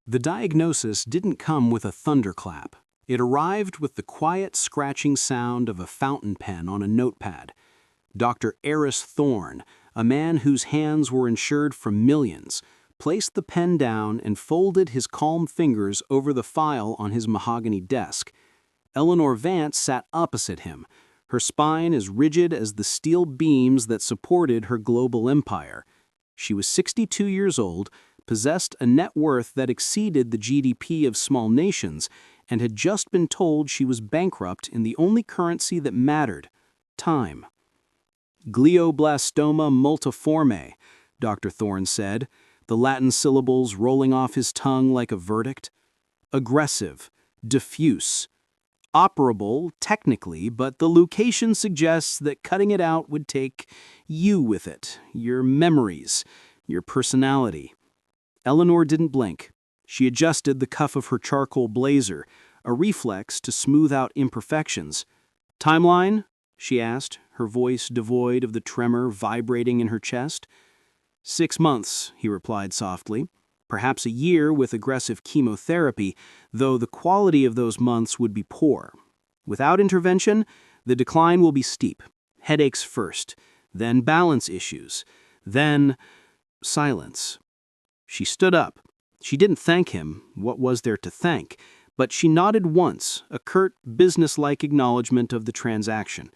The diagnosis didn't come with a thunderclap. It arrived with the quiet scratching sound of a fountain pen on a notepad. Dr. Eris Thorne, a man whose hands were insured for millions, placed the pen down and folded his calm fingers over the file on his mahogany desk. Eleanor Vance sat opposite him, her spine as rigid as the steel beams that supported her global empire. She was 62 years old, possessed a net worth that exceeded the GDP of small nations, and had just been told she was bankrupt in the only currency that mattered: time. Glioblastoma multiforme, Dr. Thorne said, the Latin syllables rolling off his tongue like a verdict. Aggressive, diffuse. Operable, technically, but the location suggests that cutting it out would take you with it, your memories, your personality. Eleanor didn't blink. She adjusted the cuff of her charcoal blazer, a reflex to smooth out imperfections. "Timeline?" she asked, her voice devoid of the tremor vibrating in her chest. 6 months, he replied softly. Perhaps a year with aggressive chemotherapy, though the quality of those months would be poor. Without intervention, the decline will be steep. Headaches first, then balance issues, then silence. She stood up. She didn't thank him. What was there to thank? But she nodded once, a curt, businesslike acknowledgement of the transaction.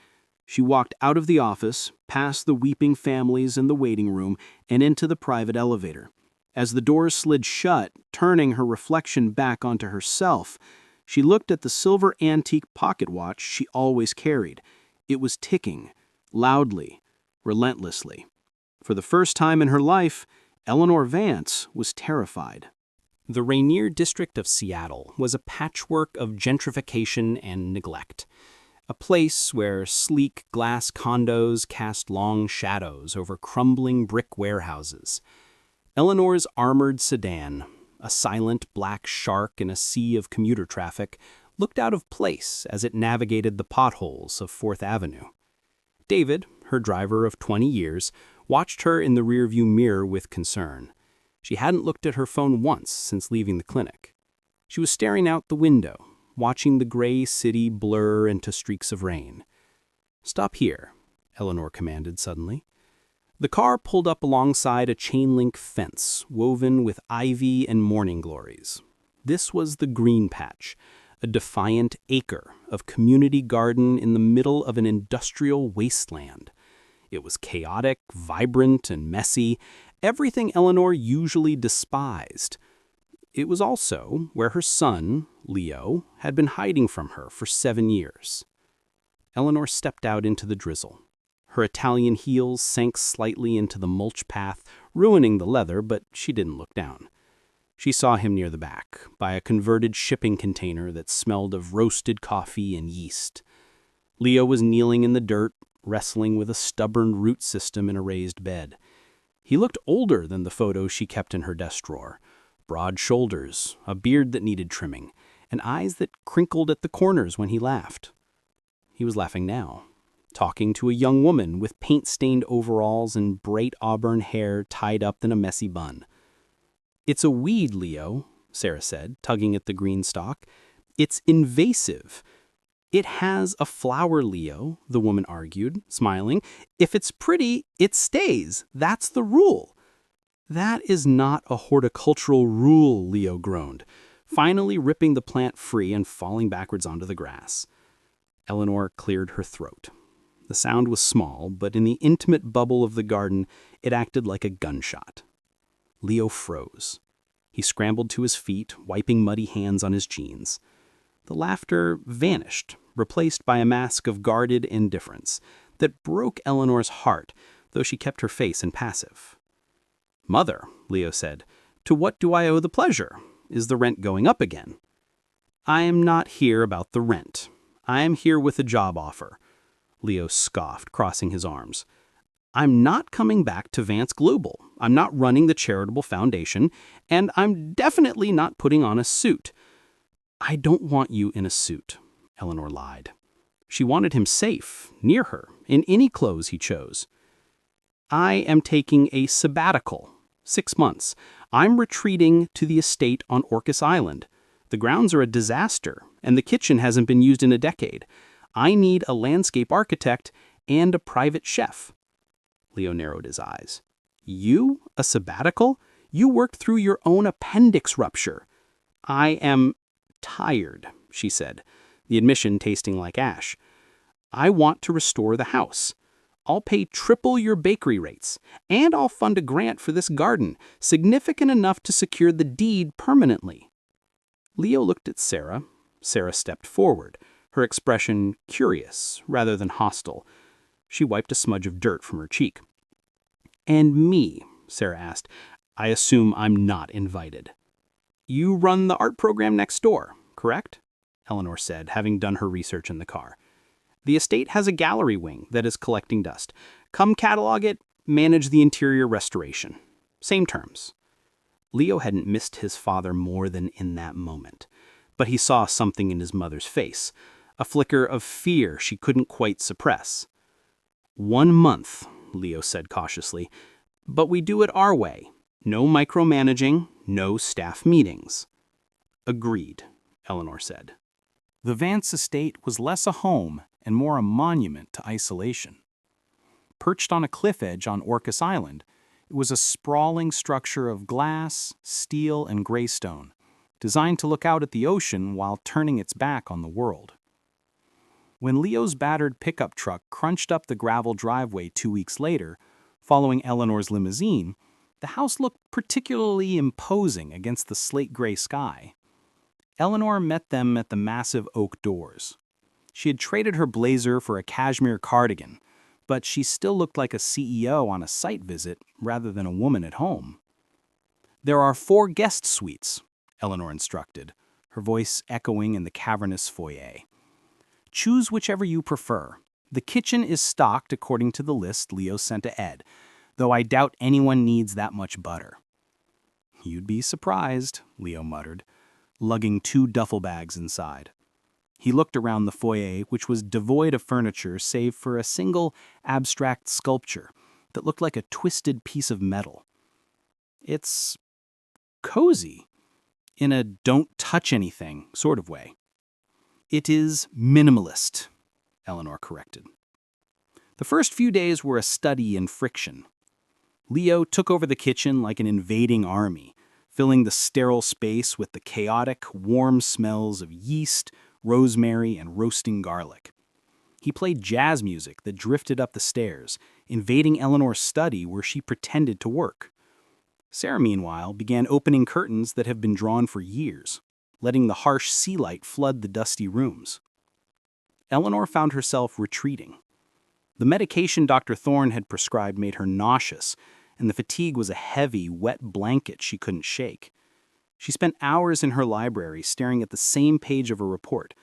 She walked out of the office, past the weeping families in the waiting room, and into the private elevator. As the doors slid shut, turning her reflection back onto herself, she looked at the silver antique pocket watch she always carried. It was ticking, loudly, relentlessly. For the first time in her life, Eleanor Vance was terrified. The Rainier district of Seattle was a patchwork of gentrification and neglect. A place where sleek glass condos cast long shadows over crumbling brick warehouses. Eleanor's armored sedan, a silent black shark in a sea of commuter traffic, looked out of place as it navigated the potholes of 4th Avenue. David, her driver of 20 years, watched her in the rearview mirror with concern. She hadn't looked at her phone once since leaving the clinic. She was staring out the window, watching the gray city blur into streaks of rain. "Stop here," Eleanor commanded suddenly. The car pulled up alongside a chain-link fence woven with ivy and morning glories. This was the Green Patch, a defiant acre of community garden in the middle of an industrial wasteland. It was chaotic, vibrant, and messy, everything Eleanor usually despised. It was also where her son, Leo, had been hiding from her for 7 years. Eleanor stepped out into the drizzle. Her Italian heels sank slightly into the mulch path, ruining the leather, but she didn't look down. She saw him near the back, by a converted shipping container that smelled of roasted coffee and yeast. Leo was kneeling in the dirt, wrestling with a stubborn root system in a raised bed. He looked older than the photo she kept in her desk drawer. Broad shoulders, a beard that needed trimming, and eyes that crinkled at the corners when he laughed. He was laughing now, talking to a young woman with paint-stained overalls and bright auburn hair tied up in a messy bun. "It's a weed, Leo," Sarah said, tugging at the green stalk. "It's invasive." "It has a flower, Leo," the woman argued, smiling. "If it's pretty, it stays. That's the rule." "That is not a horticultural rule," Leo groaned, finally ripping the plant free and falling backwards onto the grass. Eleanor cleared her throat. The sound was small, but in the intimate bubble of the garden, it acted like a gunshot. Leo froze. He scrambled to his feet, wiping muddy hands on his jeans. The laughter vanished, replaced by a mask of guarded indifference that broke Eleanor's heart, though she kept her face impassive. "Mother," Leo said, "to what do I owe the pleasure? Is the rent going up again?" "I am not here about the rent. I am here with a job offer." Leo scoffed, crossing his arms. "I'm not coming back to Vance Global. I'm not running the charitable foundation, and I'm definitely not putting on a suit." "I don't want you in a suit," Eleanor lied. She wanted him safe, near her, in any clothes he chose. "I am taking a sabbatical. 6 months. I'm retreating to the estate on Orcas Island. The grounds are a disaster, and the kitchen hasn't been used in a decade. I need a landscape architect and a private chef. Leo narrowed his eyes. You? A sabbatical? You worked through your own appendix rupture. I am tired, she said, the admission tasting like ash. I want to restore the house. I'll pay triple your bakery rates, and I'll fund a grant for this garden, significant enough to secure the deed permanently. Leo looked at Sarah. Sarah stepped forward, her expression curious rather than hostile. She wiped a smudge of dirt from her cheek. And me, Sarah asked. I assume I'm not invited. You run the art program next door, correct? Eleanor said, having done her research in the car. The estate has a gallery wing that is collecting dust. Come catalog it, manage the interior restoration. Same terms. Leo hadn't missed his father more than in that moment, but he saw something in his mother's face, a flicker of fear she couldn't quite suppress. 1 month, Leo said cautiously, but we do it our way. No micromanaging, no staff meetings. Agreed, Eleanor said. The Vance estate was less a home and more a monument to isolation. Perched on a cliff edge on Orcas Island, it was a sprawling structure of glass, steel, and gray stone, designed to look out at the ocean while turning its back on the world. When Leo's battered pickup truck crunched up the gravel driveway 2 weeks later, following Eleanor's limousine, the house looked particularly imposing against the slate-gray sky. Eleanor met them at the massive oak doors. She had traded her blazer for a cashmere cardigan, but she still looked like a CEO on a site visit rather than a woman at home. There are 4 guest suites, Eleanor instructed, her voice echoing in the cavernous foyer. Choose whichever you prefer. The kitchen is stocked according to the list Leo sent to Ed, though I doubt anyone needs that much butter. You'd be surprised, Leo muttered, lugging 2 duffel bags inside. He looked around the foyer, which was devoid of furniture save for a single abstract sculpture that looked like a twisted piece of metal. It's cozy, in a don't-touch-anything sort of way. It is minimalist, Eleanor corrected. The first few days were a study in friction. Leo took over the kitchen like an invading army, filling the sterile space with the chaotic, warm smells of yeast, rosemary, and roasting garlic. He played jazz music that drifted up the stairs, invading Eleanor's study where she pretended to work. Sarah, meanwhile, began opening curtains that have been drawn for years, letting the harsh sea light flood the dusty rooms. Eleanor found herself retreating. The medication Dr. Thorne had prescribed made her nauseous, and the fatigue was a heavy, wet blanket she couldn't shake. She spent hours in her library staring at the same page of a report,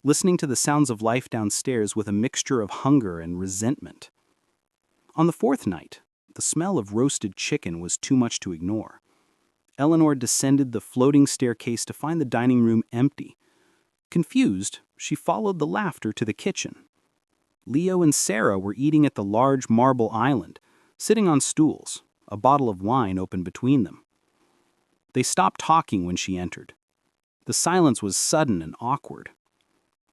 listening to the sounds of life downstairs with a mixture of hunger and resentment. On the 4th night, the smell of roasted chicken was too much to ignore. Eleanor descended the floating staircase to find the dining room empty. Confused, she followed the laughter to the kitchen. Leo and Sarah were eating at the large marble island, sitting on stools, a bottle of wine open between them. They stopped talking when she entered. The silence was sudden and awkward.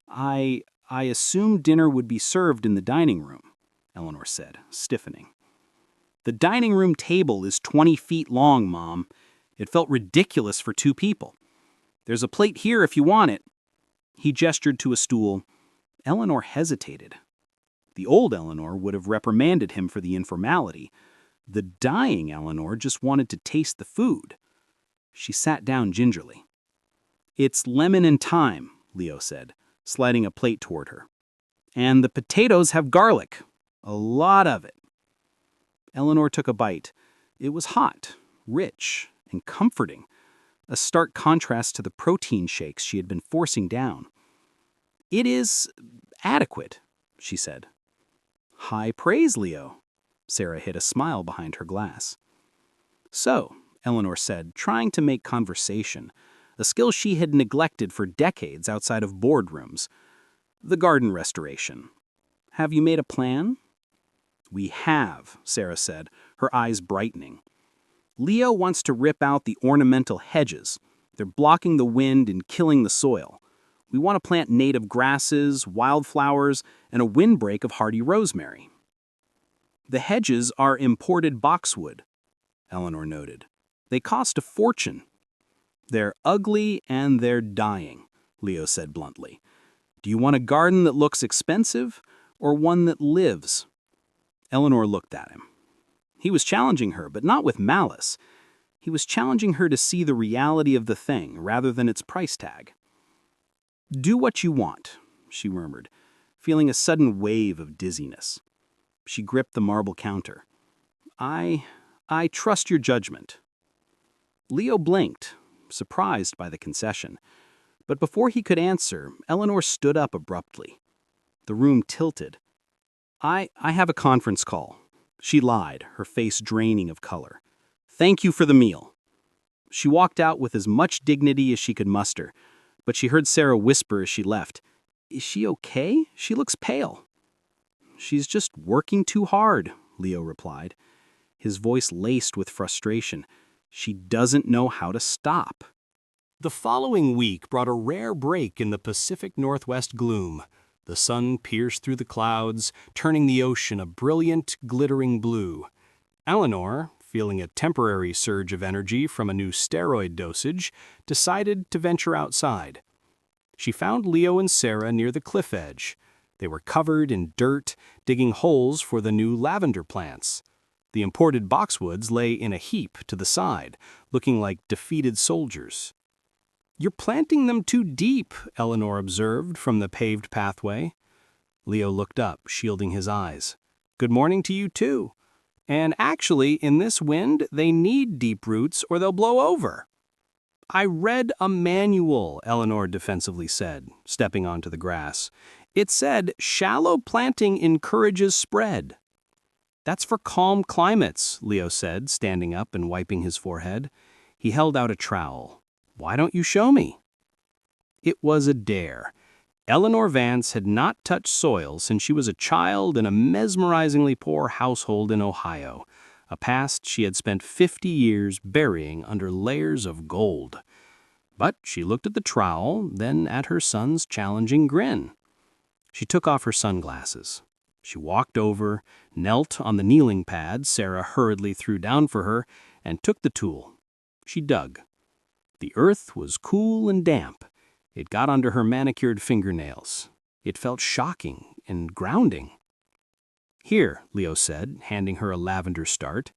I assumed dinner would be served in the dining room, Eleanor said, stiffening. The dining room table is 20 feet long, Mom. It felt ridiculous for 2 people. There's a plate here if you want it. He gestured to a stool. Eleanor hesitated. The old Eleanor would have reprimanded him for the informality. The dying Eleanor just wanted to taste the food. She sat down gingerly. It's lemon and thyme, Leo said, sliding a plate toward her. And the potatoes have garlic. A lot of it. Eleanor took a bite. It was hot, rich, and comforting, a stark contrast to the protein shakes she had been forcing down. It is adequate, she said. High praise, Leo. Sarah hid a smile behind her glass. So, Eleanor said, trying to make conversation, a skill she had neglected for decades outside of boardrooms. The garden restoration. Have you made a plan? We have, Sarah said, her eyes brightening. Leo wants to rip out the ornamental hedges. They're blocking the wind and killing the soil. We want to plant native grasses, wildflowers, and a windbreak of hardy rosemary. The hedges are imported boxwood, Eleanor noted. They cost a fortune. They're ugly and they're dying, Leo said bluntly. Do you want a garden that looks expensive or one that lives? Eleanor looked at him. He was challenging her, but not with malice. He was challenging her to see the reality of the thing rather than its price tag. Do what you want, she murmured, feeling a sudden wave of dizziness. She gripped the marble counter. I trust your judgment. Leo blinked, surprised by the concession. But before he could answer, Eleanor stood up abruptly. The room tilted. I have a conference call. She lied, her face draining of color. Thank you for the meal. She walked out with as much dignity as she could muster, but she heard Sarah whisper as she left, Is she okay? She looks pale. She's just working too hard, Leo replied, his voice laced with frustration. She doesn't know how to stop. The following week brought a rare break in the Pacific Northwest gloom. The sun pierced through the clouds, turning the ocean a brilliant, glittering blue. Eleanor, feeling a temporary surge of energy from a new steroid dosage, decided to venture outside. She found Leo and Sarah near the cliff edge. They were covered in dirt, digging holes for the new lavender plants. The imported boxwoods lay in a heap to the side, looking like defeated soldiers. You're planting them too deep, Eleanor observed from the paved pathway. Leo looked up, shielding his eyes. Good morning to you, too. And actually, in this wind, they need deep roots or they'll blow over. I read a manual, Eleanor defensively said, stepping onto the grass. It said, shallow planting encourages spread. That's for calm climates, Leo said, standing up and wiping his forehead. He held out a trowel. Why don't you show me? It was a dare. Eleanor Vance had not touched soil since she was a child in a mesmerizingly poor household in Ohio, a past she had spent 50 years burying under layers of gold. But she looked at the trowel, then at her son's challenging grin. She took off her sunglasses. She walked over, knelt on the kneeling pad Sarah hurriedly threw down for her, and took the tool. She dug. The earth was cool and damp. It got under her manicured fingernails. It felt shocking and grounding. Here, Leo said, handing her a lavender start.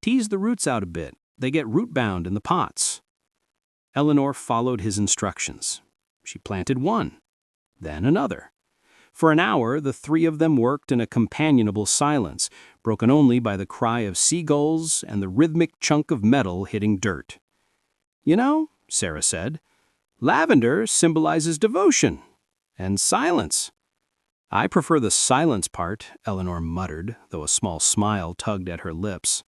Tease the roots out a bit. They get root-bound in the pots. Eleanor followed his instructions. She planted one, then another. For an hour, the three of them worked in a companionable silence, broken only by the cry of seagulls and the rhythmic chunk of metal hitting dirt. You know, Sarah said, lavender symbolizes devotion and silence. I prefer the silence part, Eleanor muttered, though a small smile tugged at her lips.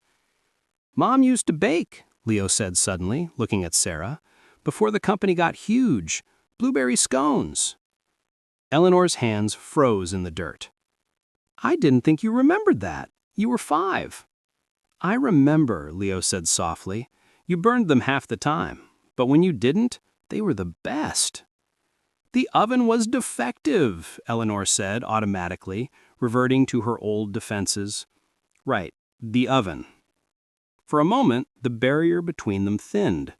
Mom used to bake, Leo said suddenly, looking at Sarah, before the company got huge. Blueberry scones. Eleanor's hands froze in the dirt. I didn't think you remembered that. You were 5. I remember, Leo said softly. You burned them half the time, but when you didn't, they were the best. The oven was defective, Eleanor said automatically, reverting to her old defenses. Right, the oven. For a moment, the barrier between them thinned.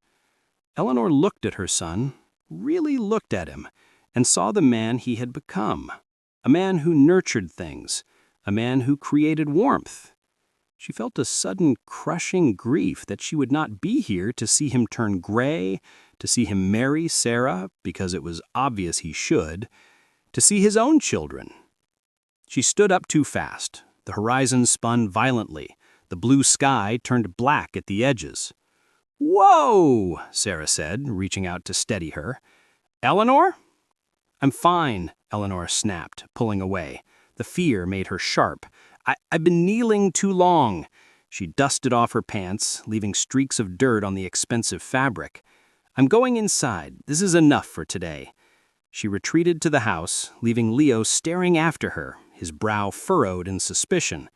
Eleanor looked at her son, really looked at him, and saw the man he had become, a man who nurtured things, a man who created warmth. She felt a sudden crushing grief that she would not be here to see him turn gray, to see him marry Sarah, because it was obvious he should, to see his own children. She stood up too fast. The horizon spun violently. The blue sky turned black at the edges. Whoa, Sarah said, reaching out to steady her. Eleanor? I'm fine, Eleanor snapped, pulling away. The fear made her sharp. I've been kneeling too long. She dusted off her pants, leaving streaks of dirt on the expensive fabric. I'm going inside. This is enough for today. She retreated to the house, leaving Leo staring after her, his brow furrowed in suspicion.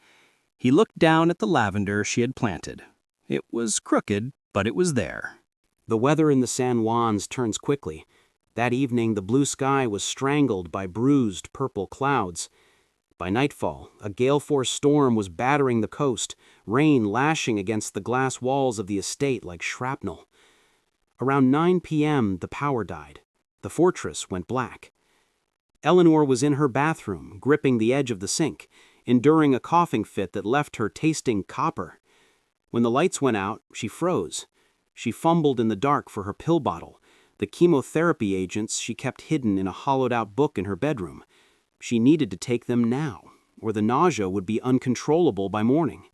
He looked down at the lavender she had planted. It was crooked, but it was there. The weather in the San Juans turns quickly. That evening, the blue sky was strangled by bruised purple clouds. By nightfall, a gale-force storm was battering the coast, rain lashing against the glass walls of the estate like shrapnel. Around 9 p.m., the power died. The fortress went black. Eleanor was in her bathroom, gripping the edge of the sink, enduring a coughing fit that left her tasting copper. When the lights went out, she froze. She fumbled in the dark for her pill bottle, the chemotherapy agents she kept hidden in a hollowed-out book in her bedroom. She needed to take them now, or the nausea would be uncontrollable by morning.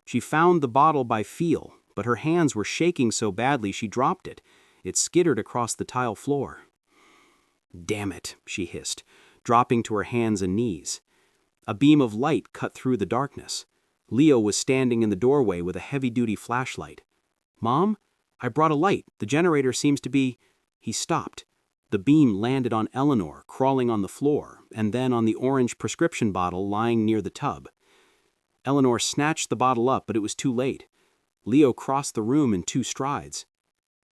She found the bottle by feel, but her hands were shaking so badly she dropped it. It skittered across the tile floor. "Damn it," she hissed, dropping to her hands and knees. A beam of light cut through the darkness. Leo was standing in the doorway with a heavy-duty flashlight. "Mom, I brought a light. The generator seems to be—" He stopped. The beam landed on Eleanor, crawling on the floor, and then on the orange prescription bottle lying near the tub. Eleanor snatched the bottle up, but it was too late. Leo crossed the room in 2 strides.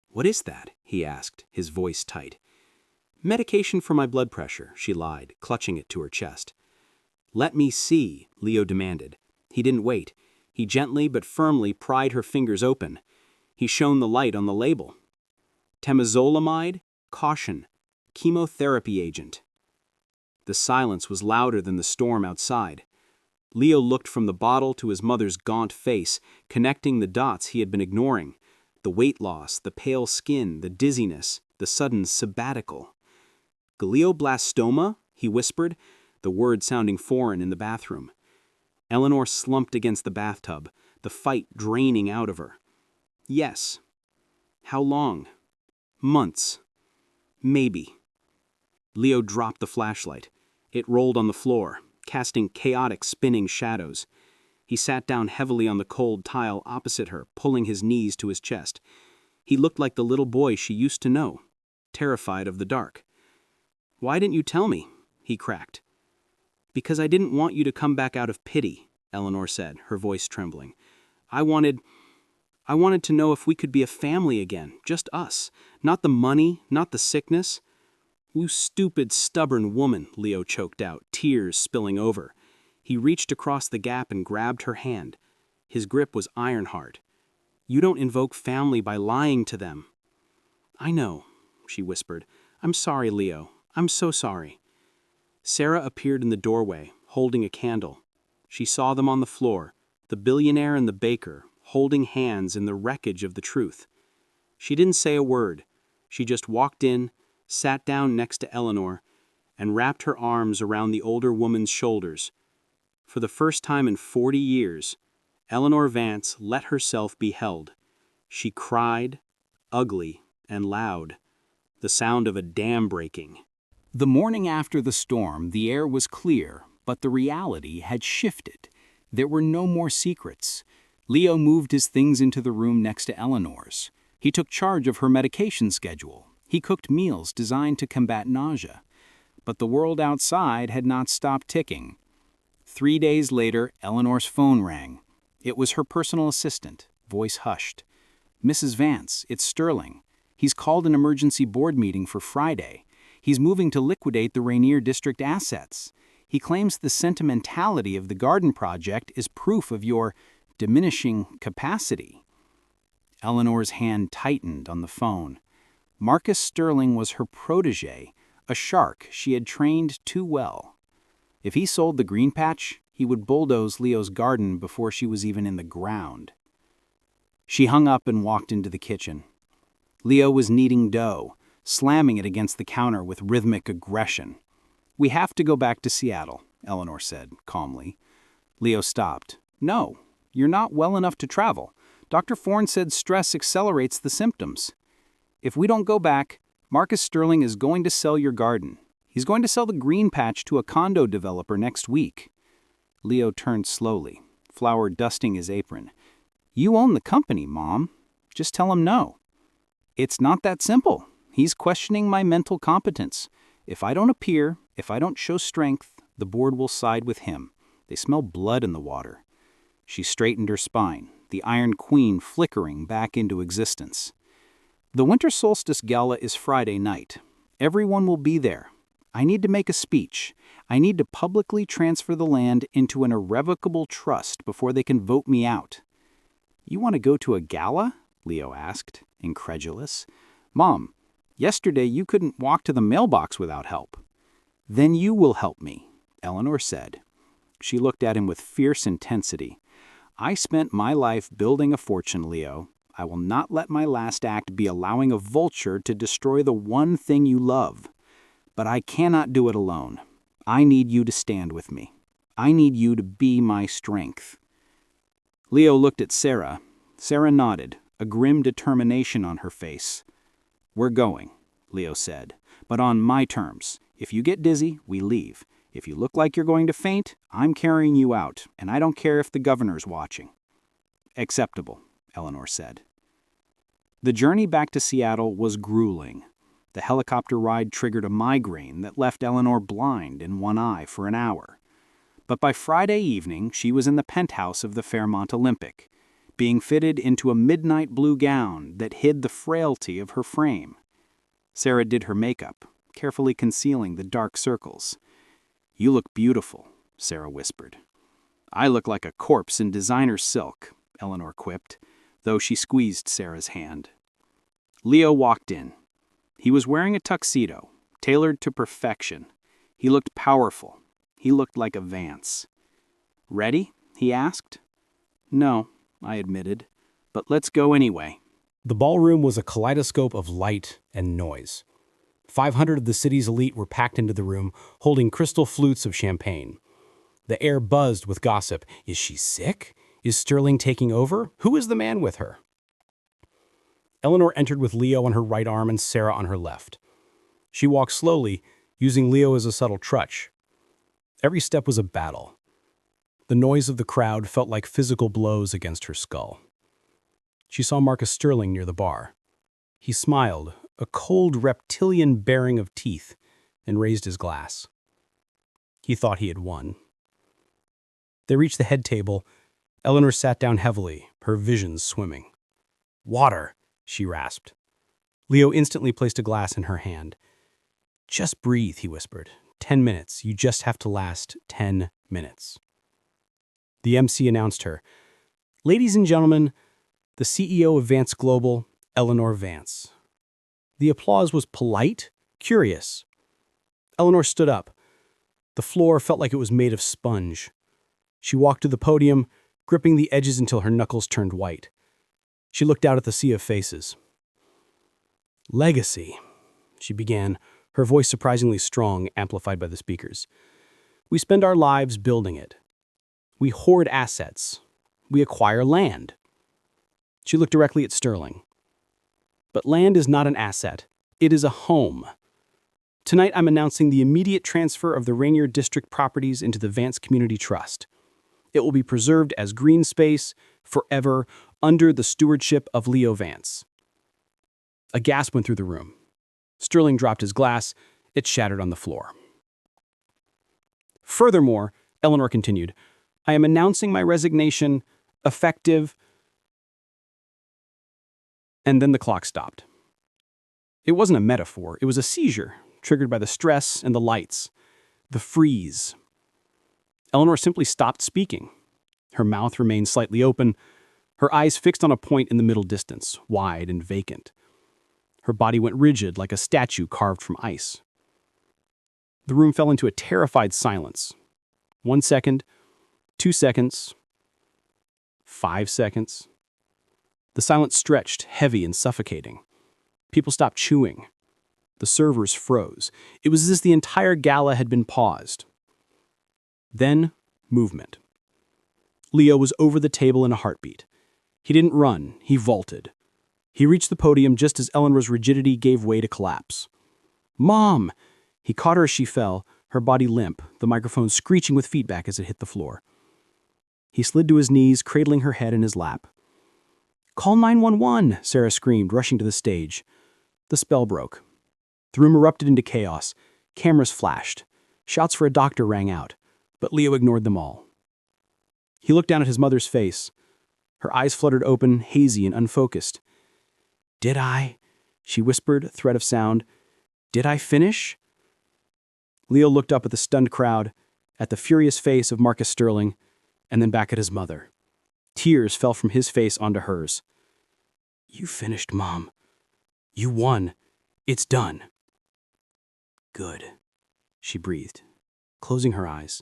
"What is that?" he asked, his voice tight. "Medication for my blood pressure," she lied, clutching it to her chest. "Let me see," Leo demanded. He didn't wait. He gently but firmly pried her fingers open. He shone the light on the label. Temozolomide, caution, chemotherapy agent. The silence was louder than the storm outside. Leo looked from the bottle to his mother's gaunt face, connecting the dots he had been ignoring. The weight loss, the pale skin, the dizziness, the sudden sabbatical. "Glioblastoma?" he whispered, the word sounding foreign in the bathroom. Eleanor slumped against the bathtub, the fight draining out of her. "Yes." "How long?" "Months. Maybe." Leo dropped the flashlight. It rolled on the floor, casting chaotic spinning shadows. He sat down heavily on the cold tile opposite her, pulling his knees to his chest. He looked like the little boy she used to know, terrified of the dark. "Why didn't you tell me?" he cracked. "Because I didn't want you to come back out of pity," Eleanor said, her voice trembling. I wanted to know if we could be a family again, just us. Not the money, not the sickness." "You stupid, stubborn woman," Leo choked out, tears spilling over. He reached across the gap and grabbed her hand. His grip was iron-hard. "You don't invoke family by lying to them." "I know," she whispered. "I'm sorry, Leo. I'm so sorry." Sarah appeared in the doorway, holding a candle. She saw them on the floor, the billionaire and the baker, holding hands in the wreckage of the truth. She didn't say a word. She just walked in, sat down next to Eleanor, and wrapped her arms around the older woman's shoulders. For the first time in 40 years, Eleanor Vance let herself be held. She cried, ugly and loud, the sound of a dam breaking. The morning after the storm, the air was clear, but the reality had shifted. There were no more secrets. Leo moved his things into the room next to Eleanor's. He took charge of her medication schedule. He cooked meals designed to combat nausea. But the world outside had not stopped ticking. 3 days later, Eleanor's phone rang. It was her personal assistant, voice hushed. "Mrs. Vance, it's Sterling. He's called an emergency board meeting for Friday. He's moving to liquidate the Rainier District assets. He claims the sentimentality of the garden project is proof of your diminishing capacity." Eleanor's hand tightened on the phone. Marcus Sterling was her protege, a shark she had trained too well. If he sold the green patch, he would bulldoze Leo's garden before she was even in the ground. She hung up and walked into the kitchen. Leo was kneading dough, slamming it against the counter with rhythmic aggression. "We have to go back to Seattle," Eleanor said, calmly. Leo stopped. "No, you're not well enough to travel. Dr. Thorne said stress accelerates the symptoms. If we don't go back, Marcus Sterling is going to sell your garden. He's going to sell the green patch to a condo developer next week." Leo turned slowly, flour dusting his apron. "You own the company, Mom. Just tell him no." "It's not that simple. He's questioning my mental competence. If I don't appear, if I don't show strength, the board will side with him. They smell blood in the water." She straightened her spine, the Iron Queen flickering back into existence. The winter solstice gala is Friday night. Everyone will be there. I need to make a speech. I need to publicly transfer the land into an irrevocable trust before they can vote me out. You want to go to a gala? Leo asked, incredulous. Mom, yesterday you couldn't walk to the mailbox without help. Then you will help me, Eleanor said. She looked at him with fierce intensity. I spent my life building a fortune, Leo. I will not let my last act be allowing a vulture to destroy the one thing you love. But I cannot do it alone. I need you to stand with me. I need you to be my strength. Leo looked at Sarah. Sarah nodded, a grim determination on her face. We're going, Leo said, but on my terms. If you get dizzy, we leave. If you look like you're going to faint, I'm carrying you out, and I don't care if the governor's watching. Acceptable, Eleanor said. The journey back to Seattle was grueling. The helicopter ride triggered a migraine that left Eleanor blind in one eye for an hour. But by Friday evening, she was in the penthouse of the Fairmont Olympic, being fitted into a midnight blue gown that hid the frailty of her frame. Sarah did her makeup, carefully concealing the dark circles. You look beautiful, Sarah whispered. I look like a corpse in designer silk, Eleanor quipped, though she squeezed Sarah's hand. Leo walked in. He was wearing a tuxedo, tailored to perfection. He looked powerful. He looked like a Vance. Ready? He asked. No, I admitted, but let's go anyway. The ballroom was a kaleidoscope of light and noise. 500 of the city's elite were packed into the room, holding crystal flutes of champagne. The air buzzed with gossip. Is she sick? Is Sterling taking over? Who is the man with her? Eleanor entered with Leo on her right arm and Sarah on her left. She walked slowly, using Leo as a subtle crutch. Every step was a battle. The noise of the crowd felt like physical blows against her skull. She saw Marcus Sterling near the bar. He smiled, a cold reptilian baring of teeth, and raised his glass. He thought he had won. They reached the head table. Eleanor sat down heavily, her visions swimming. Water, she rasped. Leo instantly placed a glass in her hand. Just breathe, he whispered. 10 minutes. You just have to last 10 minutes. The MC announced her. Ladies and gentlemen, the CEO of Vance Global, Eleanor Vance. The applause was polite, curious. Eleanor stood up. The floor felt like it was made of sponge. She walked to the podium, gripping the edges until her knuckles turned white. She looked out at the sea of faces. Legacy, she began, her voice surprisingly strong, amplified by the speakers. We spend our lives building it. We hoard assets. We acquire land. She looked directly at Sterling. But land is not an asset. It is a home. Tonight I'm announcing the immediate transfer of the Rainier District properties into the Vance Community Trust. It will be preserved as green space forever under the stewardship of Leo Vance. A gasp went through the room. Sterling dropped his glass. It shattered on the floor. Furthermore, Eleanor continued, I am announcing my resignation, effective. And then the clock stopped. It wasn't a metaphor. It was a seizure, triggered by the stress and the lights. The freeze. Eleanor simply stopped speaking. Her mouth remained slightly open, her eyes fixed on a point in the middle distance, wide and vacant. Her body went rigid like a statue carved from ice. The room fell into a terrified silence. 1 second, 2 seconds, 5 seconds. The silence stretched, heavy and suffocating. People stopped chewing. The servers froze. It was as if the entire gala had been paused. Then, movement. Leo was over the table in a heartbeat. He didn't run, he vaulted. He reached the podium just as Eleanor's rigidity gave way to collapse. Mom! He caught her as she fell, her body limp, the microphone screeching with feedback as it hit the floor. He slid to his knees, cradling her head in his lap. Call 911, Sarah screamed, rushing to the stage. The spell broke. The room erupted into chaos. Cameras flashed. Shouts for a doctor rang out, but Leo ignored them all. He looked down at his mother's face. Her eyes fluttered open, hazy and unfocused. "Did I?" she whispered, thread of sound. "Did I finish?" Leo looked up at the stunned crowd, at the furious face of Marcus Sterling, and then back at his mother. Tears fell from his face onto hers. "You finished, Mom. You won. It's done." "Good," she breathed, closing her eyes.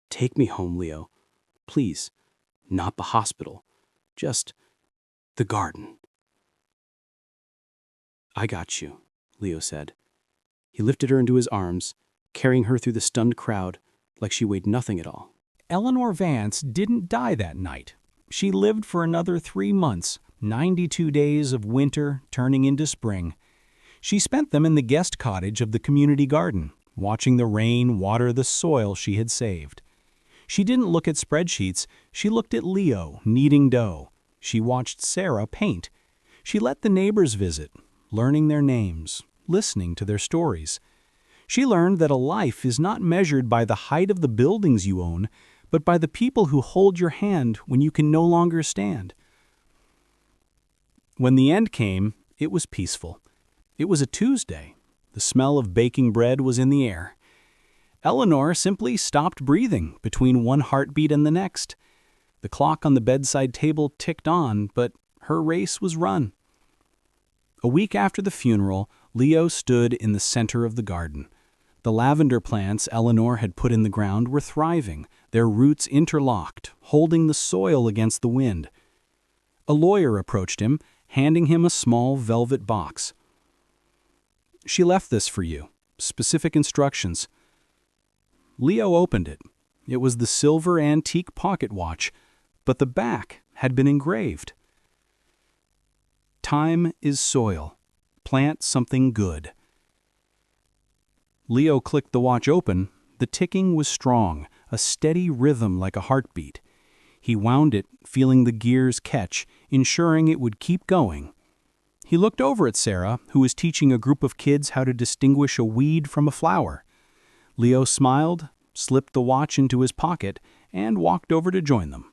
"Take me home, Leo. Please. Not the hospital. Just the garden." "I got you," Leo said. He lifted her into his arms, carrying her through the stunned crowd like she weighed nothing at all. Eleanor Vance didn't die that night. She lived for another 3 months, 92 days of winter turning into spring. She spent them in the guest cottage of the community garden, watching the rain water the soil she had saved. She didn't look at spreadsheets, she looked at Leo kneading dough. She watched Sarah paint. She let the neighbors visit, learning their names, listening to their stories. She learned that a life is not measured by the height of the buildings you own, but by the people who hold your hand when you can no longer stand. When the end came, it was peaceful. It was a Tuesday. The smell of baking bread was in the air. Eleanor simply stopped breathing between one heartbeat and the next. The clock on the bedside table ticked on, but her race was run. A week after the funeral, Leo stood in the center of the garden. The lavender plants Eleanor had put in the ground were thriving, their roots interlocked, holding the soil against the wind. A lawyer approached him, handing him a small velvet box. "She left this for you. Specific instructions." Leo opened it. It was the silver antique pocket watch, but the back had been engraved. "Time is soil. Plant something good." Leo clicked the watch open. The ticking was strong, a steady rhythm like a heartbeat. He wound it, feeling the gears catch, ensuring it would keep going. He looked over at Sarah, who was teaching a group of kids how to distinguish a weed from a flower. Leo smiled, slipped the watch into his pocket, and walked over to join them.